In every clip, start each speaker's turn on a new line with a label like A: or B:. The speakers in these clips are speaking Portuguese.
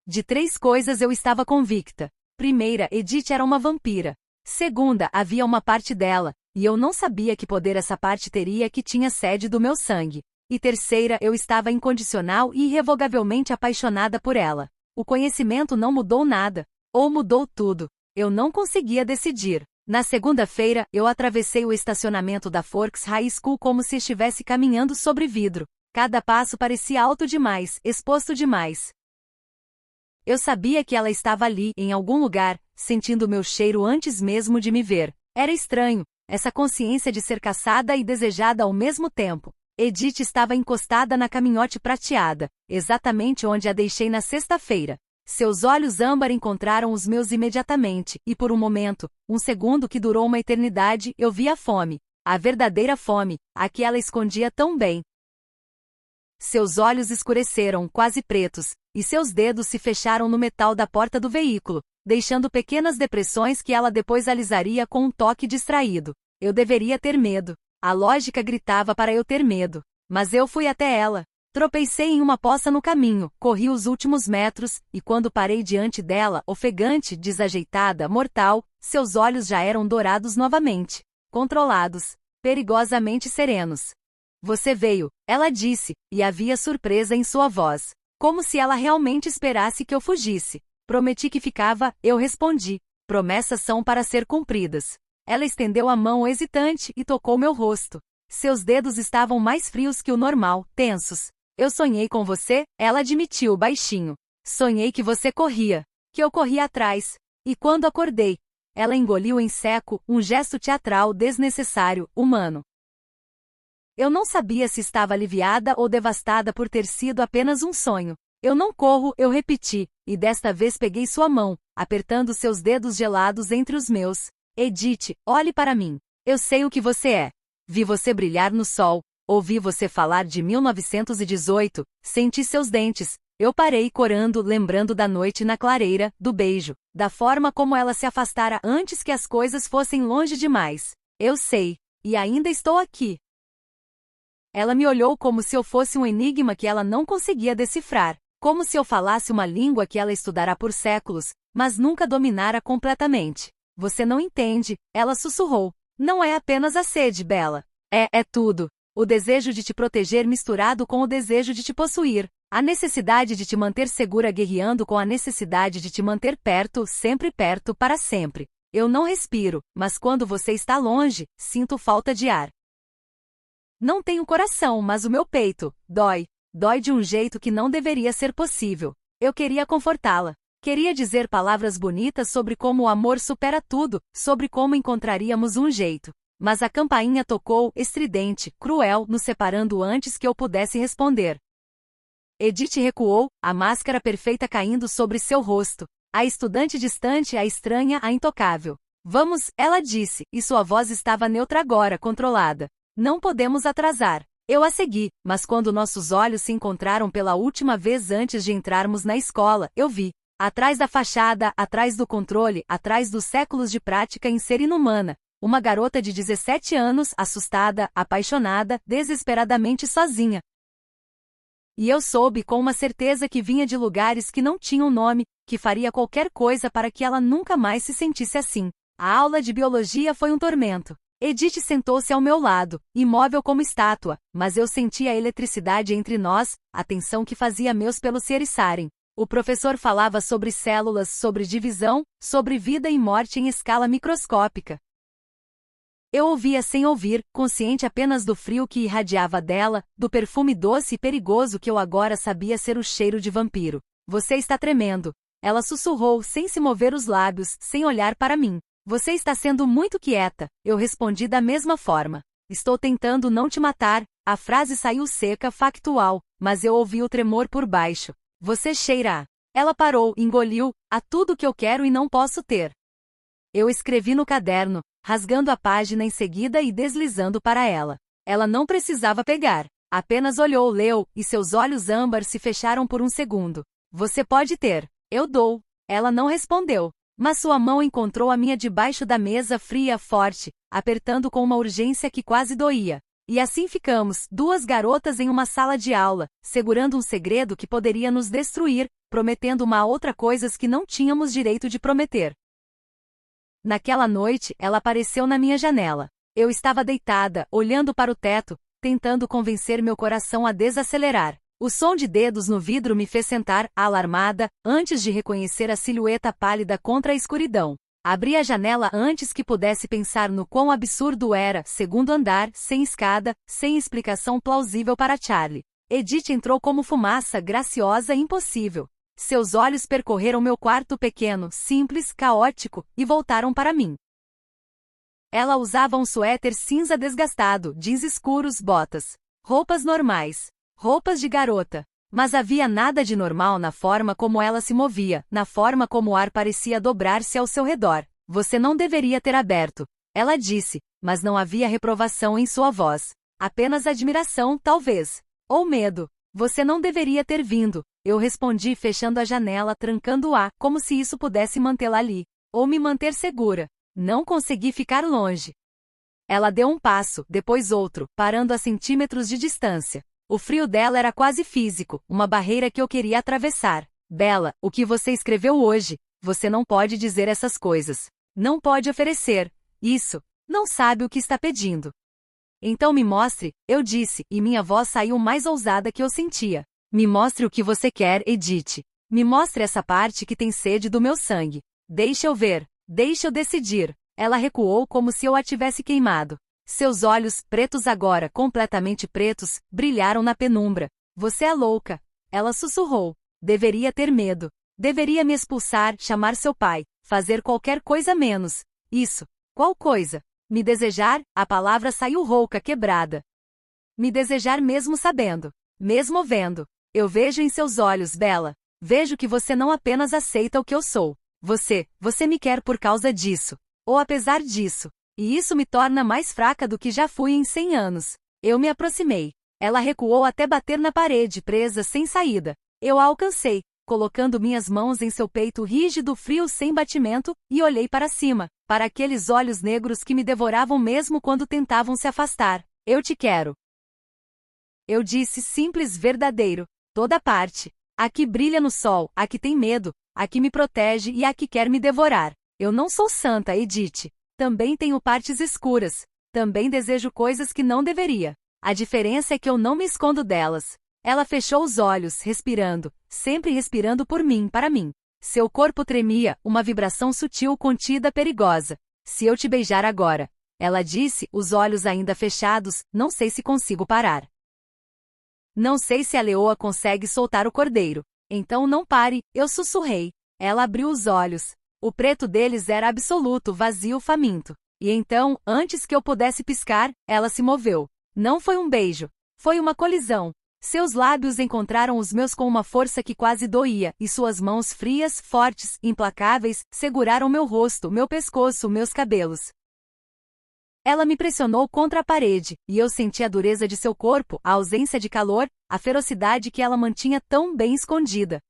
A: De 3 coisas eu estava convicta. Primeira, Edith era uma vampira. Segunda, havia uma parte dela, e eu não sabia que poder essa parte teria que tinha sede do meu sangue. E terceira, eu estava incondicional e irrevogavelmente apaixonada por ela. O conhecimento não mudou nada. Ou mudou tudo. Eu não conseguia decidir. Na segunda-feira, eu atravessei o estacionamento da Forks High School como se estivesse caminhando sobre vidro. Cada passo parecia alto demais, exposto demais. Eu sabia que ela estava ali, em algum lugar, sentindo meu cheiro antes mesmo de me ver. Era estranho, essa consciência de ser caçada e desejada ao mesmo tempo. Edith estava encostada na caminhote prateada, exatamente onde a deixei na sexta-feira. Seus olhos âmbar encontraram os meus imediatamente, e por um momento, um segundo que durou uma eternidade, eu vi a fome. A verdadeira fome, a que ela escondia tão bem. Seus olhos escureceram, quase pretos, e seus dedos se fecharam no metal da porta do veículo, deixando pequenas depressões que ela depois alisaria com um toque distraído. Eu deveria ter medo. A lógica gritava para eu ter medo. Mas eu fui até ela. Tropecei em uma poça no caminho, corri os últimos metros, e quando parei diante dela, ofegante, desajeitada, mortal, seus olhos já eram dourados novamente. Controlados. Perigosamente serenos. Você veio, ela disse, e havia surpresa em sua voz. Como se ela realmente esperasse que eu fugisse. Prometi que ficava, eu respondi. Promessas são para ser cumpridas. Ela estendeu a mão hesitante e tocou meu rosto. Seus dedos estavam mais frios que o normal, tensos. Eu sonhei com você, ela admitiu baixinho. Sonhei que você corria, que eu corria atrás. E quando acordei, ela engoliu em seco, um gesto teatral desnecessário, humano. Eu não sabia se estava aliviada ou devastada por ter sido apenas um sonho. Eu não corro, eu repeti, e desta vez peguei sua mão, apertando seus dedos gelados entre os meus. Edith, olhe para mim. Eu sei o que você é. Vi você brilhar no sol. Ouvi você falar de 1918. Senti seus dentes. Eu parei corando, lembrando da noite na clareira, do beijo, da forma como ela se afastara antes que as coisas fossem longe demais. Eu sei. E ainda estou aqui. Ela me olhou como se eu fosse um enigma que ela não conseguia decifrar. Como se eu falasse uma língua que ela estudará por séculos, mas nunca dominara completamente. Você não entende, ela sussurrou. Não é apenas a sede, Bella. É tudo. O desejo de te proteger misturado com o desejo de te possuir. A necessidade de te manter segura guerreando com a necessidade de te manter perto, sempre perto, para sempre. Eu não respiro, mas quando você está longe, sinto falta de ar. Não tenho coração, mas o meu peito dói. Dói de um jeito que não deveria ser possível. Eu queria confortá-la. Queria dizer palavras bonitas sobre como o amor supera tudo, sobre como encontraríamos um jeito. Mas a campainha tocou, estridente, cruel, nos separando antes que eu pudesse responder. Edith recuou, a máscara perfeita caindo sobre seu rosto. A estudante distante, a estranha, a intocável. Vamos, ela disse, e sua voz estava neutra agora, controlada. Não podemos atrasar. Eu a segui, mas quando nossos olhos se encontraram pela última vez antes de entrarmos na escola, eu vi. Atrás da fachada, atrás do controle, atrás dos séculos de prática em ser inumana, uma garota de 17 anos, assustada, apaixonada, desesperadamente sozinha. E eu soube com uma certeza que vinha de lugares que não tinham nome, que faria qualquer coisa para que ela nunca mais se sentisse assim. A aula de biologia foi um tormento. Edith sentou-se ao meu lado, imóvel como estátua, mas eu senti a eletricidade entre nós, a tensão que fazia meus pelos se eriçarem. O professor falava sobre células, sobre divisão, sobre vida e morte em escala microscópica. Eu ouvia sem ouvir, consciente apenas do frio que irradiava dela, do perfume doce e perigoso que eu agora sabia ser o cheiro de vampiro. Você está tremendo. Ela sussurrou, sem se mover os lábios, sem olhar para mim. Você está sendo muito quieta, eu respondi da mesma forma. Estou tentando não te matar, a frase saiu seca, factual, mas eu ouvi o tremor por baixo. Você cheira a... Ela parou, engoliu, a tudo que eu quero e não posso ter. Eu escrevi no caderno, rasgando a página em seguida e deslizando para ela. Ela não precisava pegar, apenas olhou, leu, e seus olhos âmbar se fecharam por um segundo. Você pode ter. Eu dou. Ela não respondeu. Mas sua mão encontrou a minha debaixo da mesa fria, forte, apertando com uma urgência que quase doía. E assim ficamos, duas garotas em uma sala de aula, segurando um segredo que poderia nos destruir, prometendo uma a outra coisas que não tínhamos direito de prometer. Naquela noite, ela apareceu na minha janela. Eu estava deitada, olhando para o teto, tentando convencer meu coração a desacelerar. O som de dedos no vidro me fez sentar, alarmada, antes de reconhecer a silhueta pálida contra a escuridão. Abri a janela antes que pudesse pensar no quão absurdo era, segundo andar, sem escada, sem explicação plausível para Charlie. Edith entrou como fumaça, graciosa e impossível. Seus olhos percorreram meu quarto pequeno, simples, caótico, e voltaram para mim. Ela usava um suéter cinza desgastado, jeans escuros, botas, roupas normais, roupas de garota. Mas havia nada de normal na forma como ela se movia, na forma como o ar parecia dobrar-se ao seu redor. Você não deveria ter aberto, ela disse, mas não havia reprovação em sua voz. Apenas admiração, talvez. Ou medo. Você não deveria ter vindo, eu respondi fechando a janela, trancando-a, como se isso pudesse mantê-la ali. Ou me manter segura. Não consegui ficar longe. Ela deu um passo, depois outro, parando a centímetros de distância. O frio dela era quase físico, uma barreira que eu queria atravessar. Bella, o que você escreveu hoje? Você não pode dizer essas coisas. Não pode oferecer. Isso. Não sabe o que está pedindo. Então me mostre, eu disse, e minha voz saiu mais ousada que eu sentia. Me mostre o que você quer, Edith. Me mostre essa parte que tem sede do meu sangue. Deixa eu ver. Deixa eu decidir. Ela recuou como se eu a tivesse queimado. Seus olhos, pretos agora, completamente pretos, brilharam na penumbra. Você é louca. Ela sussurrou. Deveria ter medo. Deveria me expulsar, chamar seu pai, fazer qualquer coisa menos. Isso. Qual coisa? Me desejar? A palavra saiu rouca, quebrada. Me desejar mesmo sabendo. Mesmo vendo. Eu vejo em seus olhos, Bella. Vejo que você não apenas aceita o que eu sou. Você me quer por causa disso. Ou apesar disso. E isso me torna mais fraca do que já fui em 100 anos. Eu me aproximei. Ela recuou até bater na parede, presa sem saída. Eu a alcancei, colocando minhas mãos em seu peito rígido, frio sem batimento, e olhei para cima, para aqueles olhos negros que me devoravam mesmo quando tentavam se afastar. Eu te quero. Eu disse simples, verdadeiro. Toda parte. A que brilha no sol, a que tem medo, a que me protege e a que quer me devorar. Eu não sou santa, Edith. Também tenho partes escuras. Também desejo coisas que não deveria. A diferença é que eu não me escondo delas. Ela fechou os olhos, respirando, sempre respirando por mim, para mim. Seu corpo tremia, uma vibração sutil, contida, perigosa. Se eu te beijar agora, ela disse, os olhos ainda fechados, não sei se consigo parar. Não sei se a leoa consegue soltar o cordeiro. Então não pare, eu sussurrei. Ela abriu os olhos. O preto deles era absoluto, vazio, faminto. E então, antes que eu pudesse piscar, ela se moveu. Não foi um beijo. Foi uma colisão. Seus lábios encontraram os meus com uma força que quase doía, e suas mãos frias, fortes, implacáveis, seguraram meu rosto, meu pescoço, meus cabelos. Ela me pressionou contra a parede, e eu senti a dureza de seu corpo, a ausência de calor, a ferocidade que ela mantinha tão bem escondida.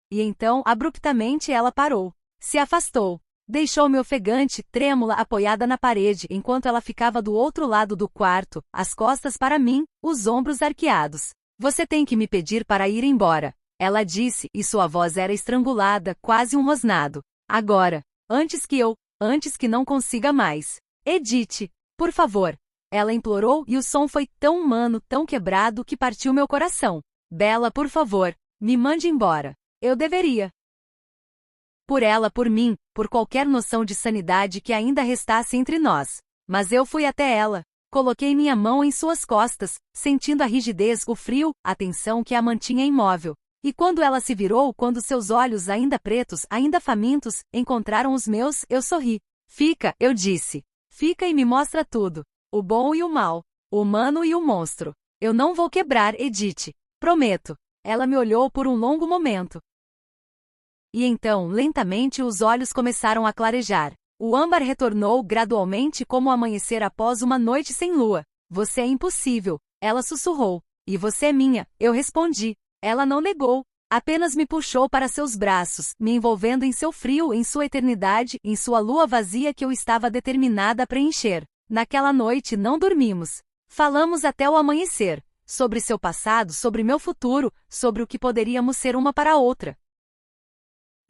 A: E então, abruptamente, ela parou. Se afastou. Deixou-me ofegante, trêmula, apoiada na parede, enquanto ela ficava do outro lado do quarto, as costas para mim, os ombros arqueados. Você tem que me pedir para ir embora. Ela disse, e sua voz era estrangulada, quase um rosnado. Agora. Antes que não consiga mais. Edith, por favor. Ela implorou e o som foi tão humano, tão quebrado que partiu meu coração. Bella, por favor, me mande embora. Eu deveria. Por ela, por mim, por qualquer noção de sanidade que ainda restasse entre nós. Mas eu fui até ela. Coloquei minha mão em suas costas, sentindo a rigidez, o frio, a tensão que a mantinha imóvel. E quando ela se virou, quando seus olhos, ainda pretos, ainda famintos, encontraram os meus, eu sorri. Fica, eu disse. Fica e me mostra tudo. O bom e o mal. O humano e o monstro. Eu não vou quebrar, Edith. Prometo. Ela me olhou por um longo momento. E então, lentamente, os olhos começaram a clarejar. O âmbar retornou gradualmente como o amanhecer após uma noite sem lua. Você é impossível, ela sussurrou. E você é minha, eu respondi. Ela não negou. Apenas me puxou para seus braços, me envolvendo em seu frio, em sua eternidade, em sua lua vazia que eu estava determinada a preencher. Naquela noite não dormimos. Falamos até o amanhecer. Sobre seu passado, sobre meu futuro, sobre o que poderíamos ser uma para a outra.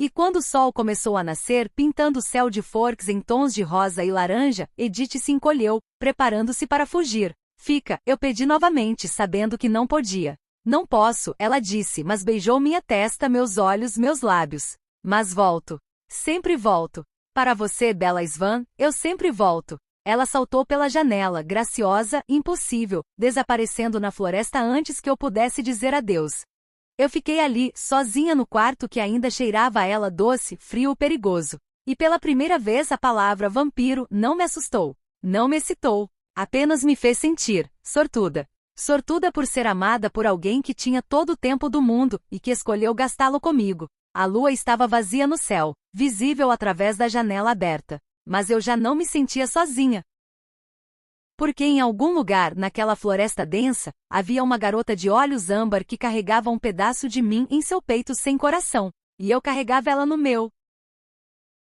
A: E quando o sol começou a nascer, pintando o céu de Forks em tons de rosa e laranja, Edith se encolheu, preparando-se para fugir. Fica, eu pedi novamente, sabendo que não podia. Não posso, ela disse, mas beijou minha testa, meus olhos, meus lábios. Mas volto. Sempre volto. Para você, bela Svan, eu sempre volto. Ela saltou pela janela, graciosa, impossível, desaparecendo na floresta antes que eu pudesse dizer adeus. Eu fiquei ali, sozinha no quarto que ainda cheirava a ela doce, frio e perigoso. E pela primeira vez a palavra vampiro não me assustou. Não me excitou. Apenas me fez sentir sortuda. Sortuda por ser amada por alguém que tinha todo o tempo do mundo e que escolheu gastá-lo comigo. A lua estava vazia no céu, visível através da janela aberta. Mas eu já não me sentia sozinha. Porque em algum lugar, naquela floresta densa, havia uma garota de olhos âmbar que carregava um pedaço de mim em seu peito sem coração. E eu carregava ela no meu.